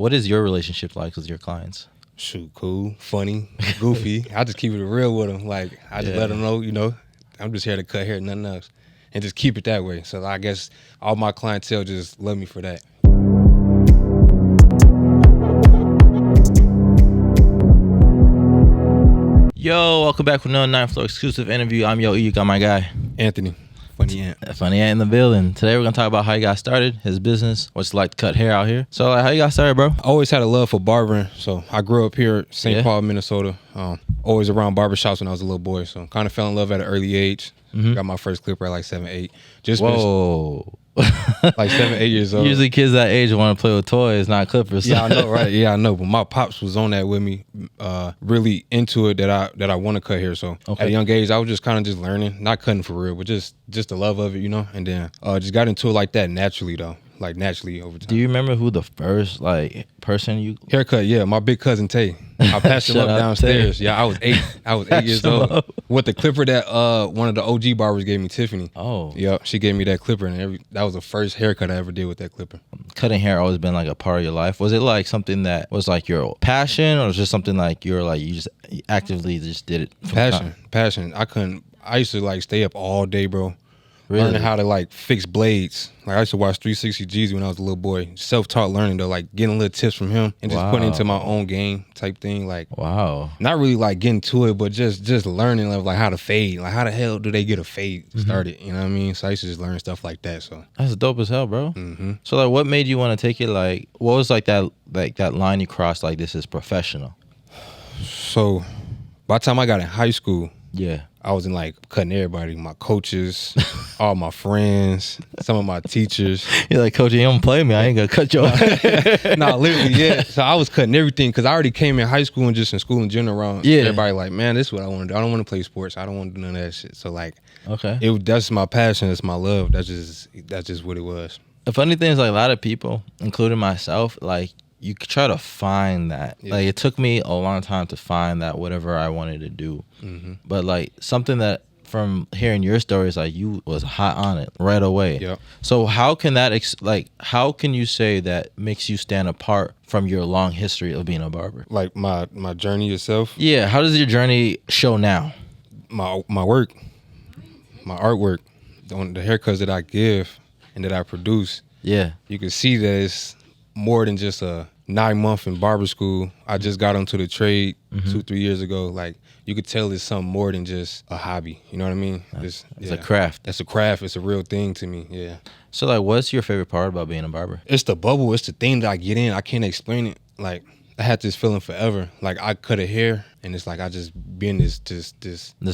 What is your relationship like with your clients? Shoot, cool, funny, goofy. I just keep it real with them. Like, I just let them know, I'm just here to cut hair, nothing else. And just keep it that way. So I guess all my clientele just love me for that. Yo, welcome back with another 9th Floor exclusive interview. I'm Yo E. You got my guy, Anthony. Funny Ant. Funny Ant in the building. Today we're going to talk about how he got started, his business, what's it like to cut hair out here. So how you got started, bro? I always had a love for barbering. So I grew up here, St. Paul, Minnesota. Always around barbershops when I was a little boy. So kind of fell in love at an early age. Got my first clipper at like 7, 8. Whoa. Like 7, 8 years old. Usually kids that age want to play with toys, not clippers. Yeah, I know, right? Yeah, I know. But my pops was on that with me, really into it that I want to cut hair. So at a young age, I was just kind of just learning, not cutting for real, but just the love of it, And then just got into it like that naturally though, like naturally over time. Do you remember who the first person you haircut? Yeah, my big cousin Tay. I passed him up downstairs. Yeah, I was 8. I was 8 years old with the clipper that one of the OG barbers gave me, Tiffany. Oh, yeah, she gave me that clipper, and that was the first haircut I ever did with that clipper. Cutting hair always been like a part of your life. Was it like something that was like your passion, or was it just something like you just actively just did it? Passion. I used to like stay up all day, bro. Really? Learning how to like fix blades. Like I used to watch 360 G's when I was a little boy. Self-taught learning though, like getting little tips from him and just putting it into my own game type thing. Like not really like getting to it, but just learning of like how to fade. Like how the hell do they get a fade started? You know what I mean? So I used to just learn stuff like that. So that's dope as hell, bro. So like, what made you want to take it? Like, what was like that line you crossed? Like, this is professional. So by the time I got in high school, I was in like cutting everybody, my coaches, all my friends, some of my teachers. You're like, Coach, you don't play me. I ain't gonna cut your hair. Nah, literally, yeah. So I was cutting everything because I already came in high school and just in school in general around everybody like, man, this is what I want to do. I don't want to play sports. I don't want to do none of that shit. So like, that's my passion. That's my love. That's just what it was. The funny thing is, like, a lot of people, including myself, like, you could try to find that. Like, it took me a long time to find that whatever I wanted to do. But like something that from hearing your stories, like you was hot on it right away. Yep. So how can that how can you say that makes you stand apart from your long history of being a barber? Like my journey itself? Yeah. How does your journey show now? My work, my artwork, the haircuts that I give and that I produce. Yeah. You can see that it's more than just a 9-month in barber school. I just got into the trade 2-3 years ago. Like, you could tell it's something more than just a hobby. You know what I mean? It's a craft. That's a craft. It's a real thing to me. Yeah. So like, what's your favorite part about being a barber? It's the bubble. It's the thing that I get in. I can't explain it. Like, I had this feeling forever. Like, I cut a hair and it's like I just be in this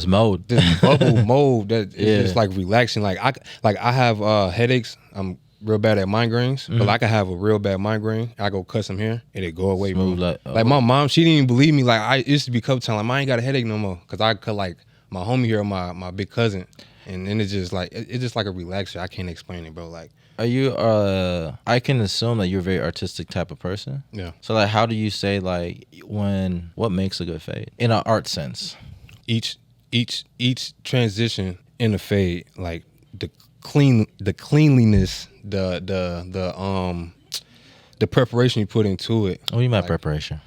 mode. This bubble mode that is just like relaxing. Like I have headaches. I'm real bad at migraines, but I could have a real bad migraine. I go cut some hair and it go away. Smooth, like my mom, she didn't even believe me. Like I used to be couple times, like, I ain't got a headache no more because I cut like my homie here, my big cousin, and then it's just like it's just like a relaxer. I can't explain it, bro. Like, are you? I can assume that you're a very artistic type of person. Yeah. So like, how do you say like what makes a good fade in an art sense? Each transition in a fade, like the cleanliness, the preparation you put into it. What do you mean by preparation?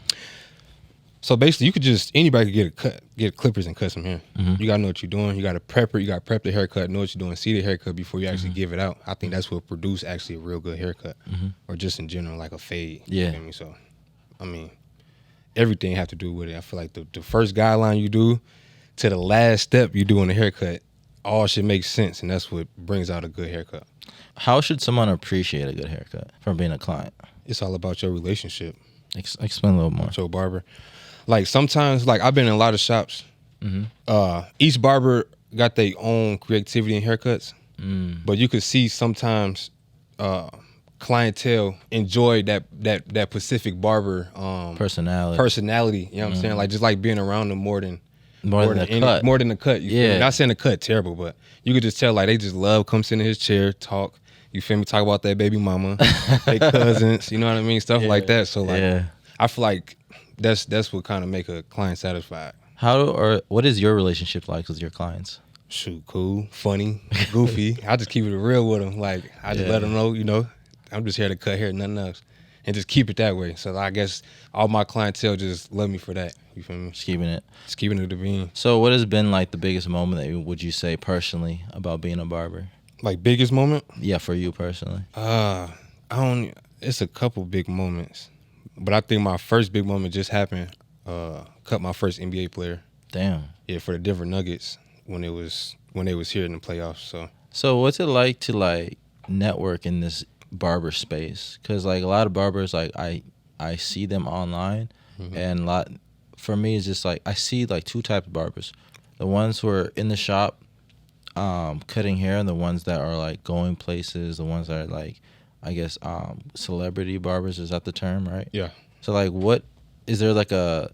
So basically, anybody could get clippers and cut some hair. You gotta know what you're doing. You gotta prep it. You gotta prep the haircut, know what you're doing, see the haircut before you actually give it out. I think that's what produce actually a real good haircut, or just in general like a fade. Yeah. You know what I mean? So, I mean, everything have to do with it. I feel like the first guideline you do to the last step you do in the haircut, all should make sense, and that's what brings out a good haircut. How should someone appreciate a good haircut from being a client? It's all about your relationship. Explain a little more. With your barber. Like sometimes, like I've been in a lot of shops. Each barber got their own creativity in haircuts, but you could see sometimes clientele enjoy that specific barber personality. You know what I'm saying? Like just like being around them more than the cut. You feel me? Not saying the cut terrible, but you could just tell like they just love come sit in his chair, talk. You feel me? Talk about that baby mama, their cousins. You know what I mean? Stuff like that. So like, I feel like that's what kind of make a client satisfied. What is your relationship like with your clients? Shoot, cool, funny, goofy. I just keep it real with them. Like I just let them know, I'm just here to cut hair, nothing else. and just keep it that way. So I guess all my clientele just love me for that. You feel me? Just keeping it. Just keeping it to being. So what has been like the biggest moment that would you say personally about being a barber? Like biggest moment? Yeah, for you personally. I don't. It's a couple big moments, but I think my first big moment just happened. Cut my first NBA player. Damn. Yeah, for the Denver Nuggets when they was here in the playoffs. So what's it like to like network in this barber space? Because like a lot of barbers, like I see them online, and for me it's just like I see like two types of barbers: the ones who are in the shop, cutting hair, and the ones that are like going places. The ones that are like, I guess, celebrity barbers. Is that the term, right? yeah. So like, what is there like a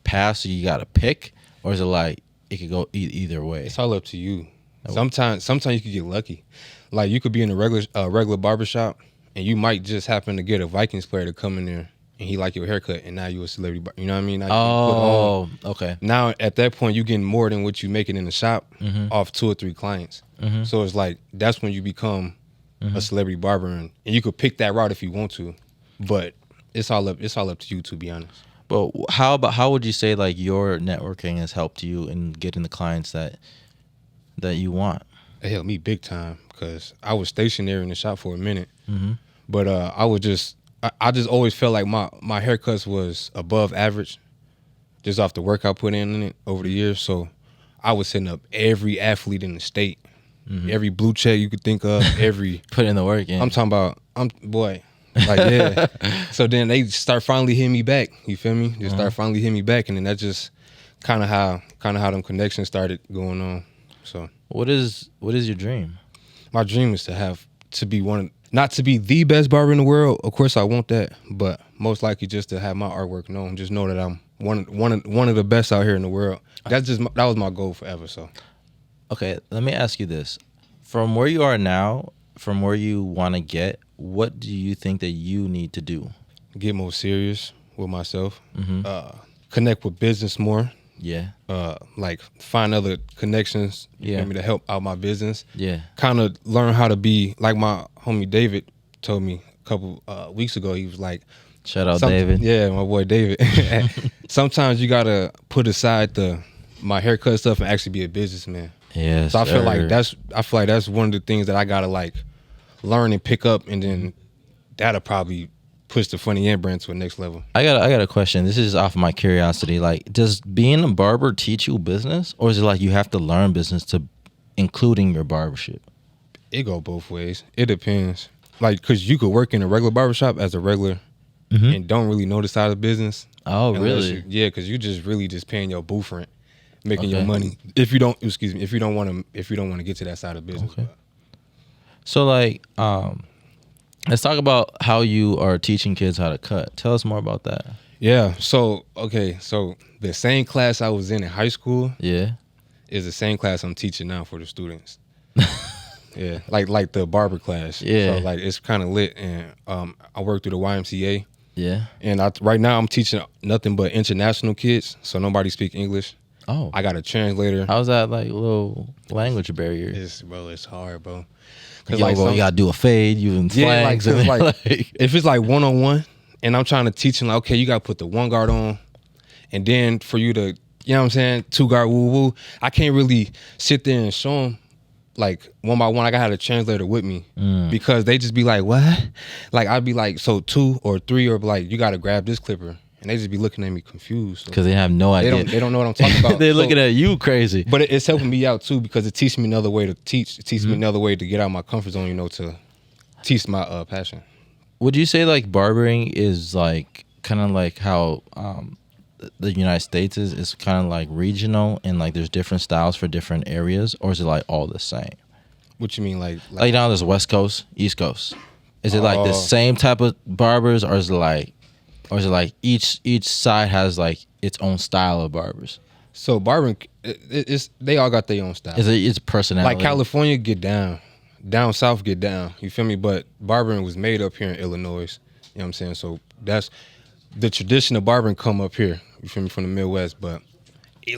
pass you gotta pick, or is it like it could go either way? It's all up to you. Sometimes you could get lucky. Like you could be in a regular barbershop and you might just happen to get a Vikings player to come in there and he like your haircut and now you a celebrity you know what I mean? Oh, okay. Now at that point you getting more than what you making in the shop off 2 or 3 clients. So it's like that's when you become a celebrity barber and you could pick that route if you want to. But it's all up to you, to be honest. But how would you say like your networking has helped you in getting the clients that you want? It helped me big time because I was stationary in the shop for a minute. But I just always felt like my haircuts was above average just off the work I put in it over the years. So I was setting up every athlete in the state, every blue check you could think of, every put in the work in. I'm talking about like yeah. So then they start finally hitting me back. You feel me? Just start finally hitting me back, and then that's just kind of how them connections started going on. So what is your dream? My dream is to be not to be the best barber in the world. Of course, I want that, but most likely just to have my artwork known. Just know that I'm one of the best out here in the world. That was my goal forever. So, okay, let me ask you this: from where you are now, from where you want to get, what do you think that you need to do? Get more serious with myself. Connect with business more. Yeah. Like find other connections. You Yeah. feel me, to help out my business. Yeah. Kind of learn how to be like my homie David told me a couple weeks ago. He was like, shout out David. Yeah, my boy David. Sometimes you gotta put aside my haircut stuff and actually be a businessman. Yeah. So I feel like that's one of the things that I gotta like learn and pick up, and then that'll probably push the Funny Ant brand to a next level. I got a question. This is off of my curiosity. Like, does being a barber teach you business, or is it like you have to learn business to including your barbership? It go both ways. It depends. Like, cause you could work in a regular barbershop as a regular and don't really know the side of business. Oh, really? Yeah, cause you just really just paying your booth rent, making your money. If you don't want to get to that side of business. Okay. So like, let's talk about how you are teaching kids how to cut. Tell us more about that. Yeah. So the same class I was in high school, is the same class I'm teaching now for the students. Yeah, like the barber class. Yeah. So like it's kind of lit, and I work through the YMCA. Yeah. And right now I'm teaching nothing but international kids, so nobody speak English. Oh. I got a translator. How's that like little language barrier? It's hard, bro. You gotta do a fade using slangs. If it's like 1-on-1 and I'm trying to teach them, like, okay, you gotta put the 1 guard on, and then for you to, you know what I'm saying, 2 guard woo woo. I can't really sit there and show them like one by one. I gotta have a translator with me because they just be like, what? Like I'd be like, so 2 or 3, or like, you gotta grab this clipper. And they just be looking at me confused. Because they have no idea. They don't know what I'm talking about. They're looking at you crazy. But it's helping me out too, because it teaches me another way to teach. It teaches me another way to get out of my comfort zone, to teach my passion. Would you say like barbering is like kind of like how the United States is? It's kind of like regional and like there's different styles for different areas, or is it like all the same? What you mean, like now there's West Coast, East Coast. Is it like the same type of barbers, or is it like each side has like its own style of barbers? So barbering, they all got their own style. It's personality. Like California get down south get down. You feel me? But barbering was made up here in Illinois. You know what I'm saying? So that's the tradition of barbering come up here. You feel me? From the Midwest, but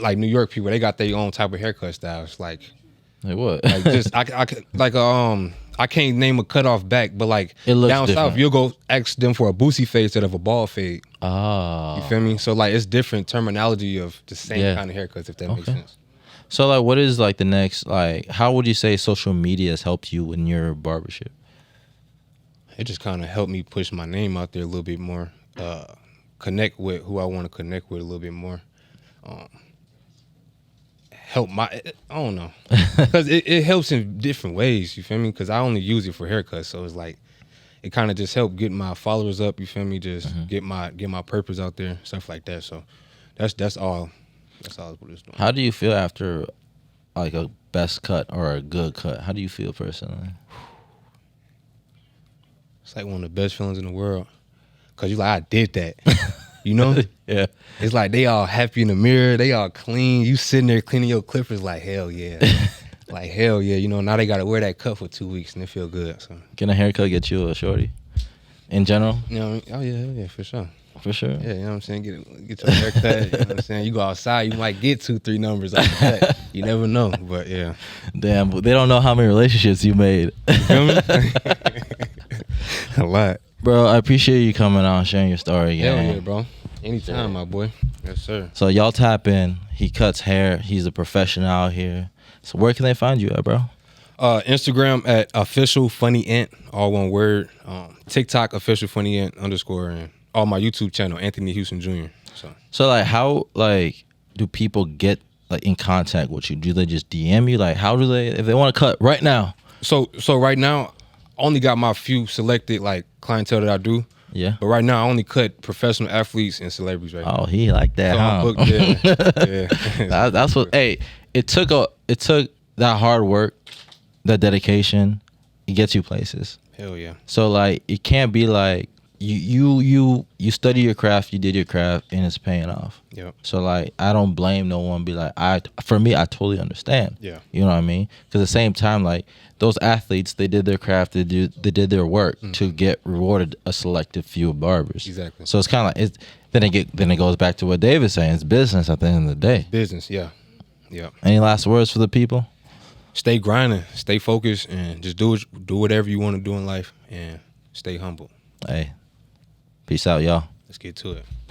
like New York people, they got their own type of haircut styles. Like what? Like just I could like I can't name a cutoff back, but like It looks down different. south, you'll go ask them for a boosie fade instead of a ball fade. Oh. You feel me? So like it's different terminology of the same Yeah. kind of haircuts, if that makes Okay. sense. So like, what is like the next, like, how would you say social media has helped you in your barbership? It just kind of helped me push my name out there a little bit more, connect with who I want to connect with a little bit more. Help I don't know, because it helps in different ways. You feel me? Because I only use it for haircuts, so it's like it kind of just helped get my followers up. You feel me? Just get my purpose out there, stuff like that. So that's all. That's all what it's doing. How do you feel after like a best cut or a good cut? How do you feel personally? It's like one of the best feelings in the world, cause you like, I did that. You know? Yeah. It's like they all happy in the mirror. They all clean. You sitting there cleaning your clippers like, hell yeah. Like, hell yeah. You know, now they got to wear that cut for 2 weeks and it feel good. So, Can a haircut get you a shorty? In general? you know what I mean? Oh, yeah, for sure. For sure. Yeah, you know what I'm saying? Get your haircut. You know what I'm saying? You go outside, you might get 2-3 numbers off the cut. You never know, but yeah. Damn, but they don't know how many relationships you made. You feel me? A lot. Bro, I appreciate you coming on, sharing your story again. Hell yeah, bro. Anytime, my boy. Yes, sir. So y'all tap in. He cuts hair. He's a professional out here. So where can they find you at, bro? Instagram at officialfunnyant, all one word. TikTok officialfunnyant _ and all my YouTube channel, Anthony Houston Jr. So like, how like do people get like in contact with you? Do they just DM you? Like, how do they, if they want to cut right now? So right now, I only got my few selected like clientele that I do. Yeah. But right now, I only cut professional athletes and celebrities right now. Oh, he like that, So huh? I'm booked, yeah. That's what. Hey, it took that hard work, that dedication. It gets you places. Hell yeah. So like, it can't be like you study your craft, you did your craft, and it's paying off. Yep. So like, I don't blame no one. Be like, for me, I totally understand. Yeah. You know what I mean? Because at the same time, like those athletes, they did their craft, they did their work to get rewarded a selective few of barbers. Exactly. So it's kind of like then it goes back to what David's saying. It's business at the end of the day. Business, yeah. Yeah. Any last words for the people? Stay grinding, stay focused, and just do whatever you want to do in life, and stay humble. Hey, peace out, y'all. Let's get to it.